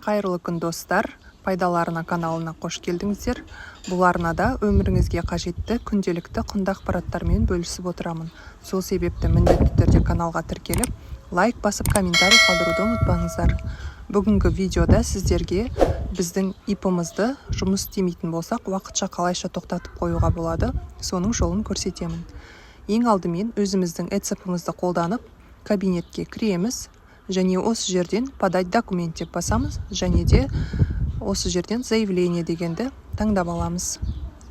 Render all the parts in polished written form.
Қайырлы күн достар, пайдалы арна каналына қош келдіңіздер. Бұл арнада өміріңізге қажетті күнделікті құнды ақпараттармен бөлісіп отырамын. Сол себепті міндетті түрде каналға тіркеліп, лайк басып комментарий қалдыруды ұмытпаңыздар. Бүгінгі видеода сіздерге біздің ИП-мызды жұмыс істемейтін болсақ, уақытша қалайша тоқтатып қоюға болады, соның жолын көрсетемін. Ең алдымен өзіміздің ECP-мызды қолданып, кабинетке кіреміз. Және осы жерден подать документ деп басамыз, және де осы жерден заявление дегенді таңдап аламыз.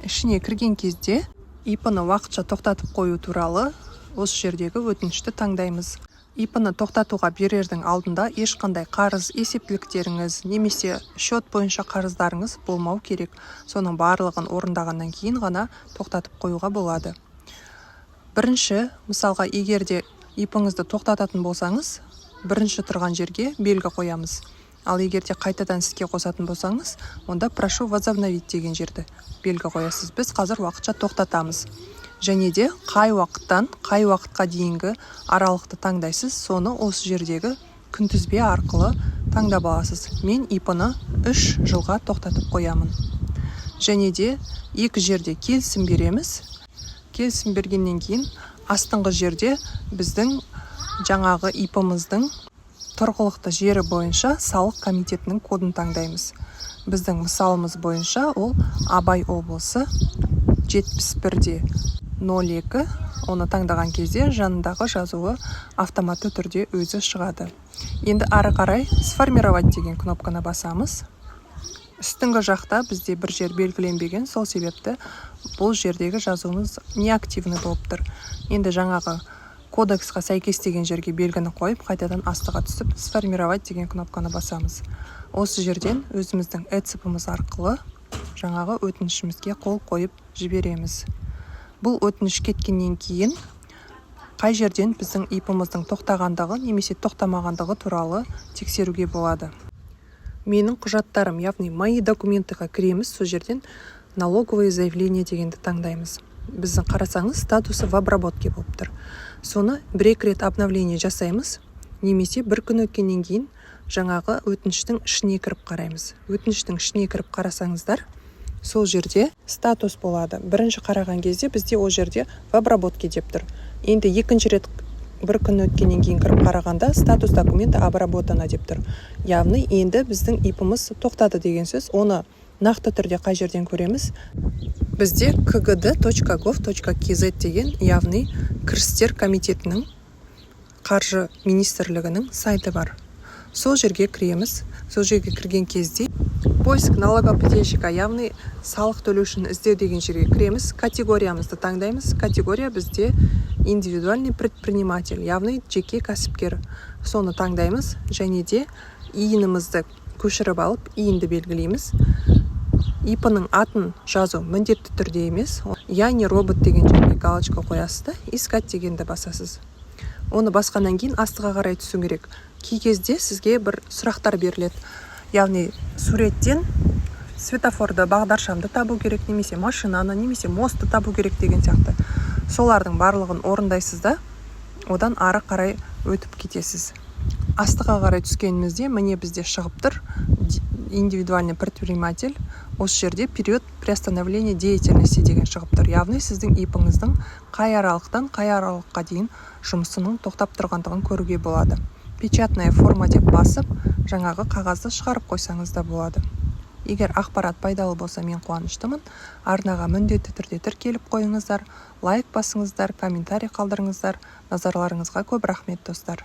Ішіне кірген кезде ИП-ны уақытша тоқтатып қою туралы осы жердегі өтінішті таңдаймыз. ИП-ны тоқтатуға берердің алдында ешқандай қарыз есептіліктеріңіз немесе счет бойынша қарыздарыңыз болмау керек. Соның барлығын орындағаннан кейін ғана тоқтатып қоюға болады. Бірінші, мысалға, егерде ИП-ңызды тоқтататын болсаңыз, бірінші тұрған жерге белгі қоямыз. Ал егерде қайтадан іске қосатын болсаңыз, онда прошу возобновить деген жерді белгі қоясыз. Біз қазір уақытша тоқтатамыз. Және де қай уақыттан қай уақытқа дейінгі аралықты таңдайсыз, соны осы жердегі күнтізбе арқылы таңдап аласыз. Мен ИП-ны 3 жылға тоқтатып қоямын. Және де екі жерде келісім береміз. Келісім бергеннен кейін астыңғы жерде біздің жаңағы ИП-мыздың тұрғылықты жері бойынша салық комитетінің кодын таңдаймыз. Біздің мысалымыз бойынша ол Абай облысы 71-02. Оны таңдаған кезде жанындағы жазуы автоматты түрде өзі шығады. Енді ары қарай сформировать деген кнопканы басамыз. Үстіңгі жақта бізде бір жер белгіленбеген, сол себепті бұл жердегі жазуымыз неактивны болып тұр. Енді жаңағы кодексқа сәйкес деген жерге белгіні қойып, қайтадан астыға түсіп, сформировать деген кнопканы басамыз. Осы жерден өзіміздің ECP-мыз арқылы жаңағы өтінішімізге қол қойып жібереміз. Бұл өтініш кеткеннен кейін қай жерден біздің ИП-мыздың тоқтағандығы немесе тоқтамағандығы туралы тексеруге болады. Менің құжаттарым, яғни мои документіға кіреміз, сол жерден налоговое заявление дегенді таңдаймыз. Біздің қарасаңыз статусы в обработке болып тұр. Соны бір-екі рет обновление жасаймыз, немесе бір күн өткеннен кейін жаңағы өтініштің ішіне кіріп қараймыз. Өтініштің ішіне кіріп қарасаңыздар, сол жерде статус болады. Бірінші қараған кезде бізде ол жерде в обработке деп тұр. Енді екінші рет бір күн өткеннен кейін кіріп қарағанда статус документі обработана деп тұр. Яғни енді біздің ИП-мыз тоқтады деген сөз. Оны нақты түрде қай жерден көреміз? Бізде kgd.gov.kz деген, яғни кірістер комитетінің қаржы министрлігінің сайты бар. Сол жерге кіреміз. Сол жерге кірген кезде поиск налогоплательщика, яғни салық төлеушіні іздеу деген жерге кіреміз. Категориямызды таңдаймыз. Категория бізде индивидуальный предприниматель, яғни жеке кәсіпкер. Соны таңдаймыз. Және де иінімізді көшіріп алып, иінді белгілейміз. ИП-ның атын жазу міндетті түрде емес. Я не робот деген жерге галочка қоясыз да, искать дегенді басасыз. Оны басқаннан кейін астыға қарай түсу керек. Кей кезде сізге бір сұрақтар беріледі. Яғни суреттен светофорды, бағдаршамды табу керек, немесе машинаны, немесе мостты табу керек деген сияқты. Солардың барлығын орындайсыз да, одан ары қарай өтіп кетесіз. Астыға қарай түскенімізде міне бізде шығып тұр индивидуальный предприниматель. Осы жерде период приостановления деятельности деген шығып тұр. Яғни сіздің ИП-ңыздың қай аралықтан қай аралыққа дейін жұмысының тоқтап тұрғандығын көруге болады. Печатная форма деп басып, жаңағы қағазды шығарып қойсаңыз да болады. Егер ақпарат пайдалы болса, мен қуаныштымын. Арнаға міндетті түрде тіркеліп қойыңыздар, лайк басыңыздар, комментарий қалдырыңыздар. Назарларыңызға көп рахмет достар.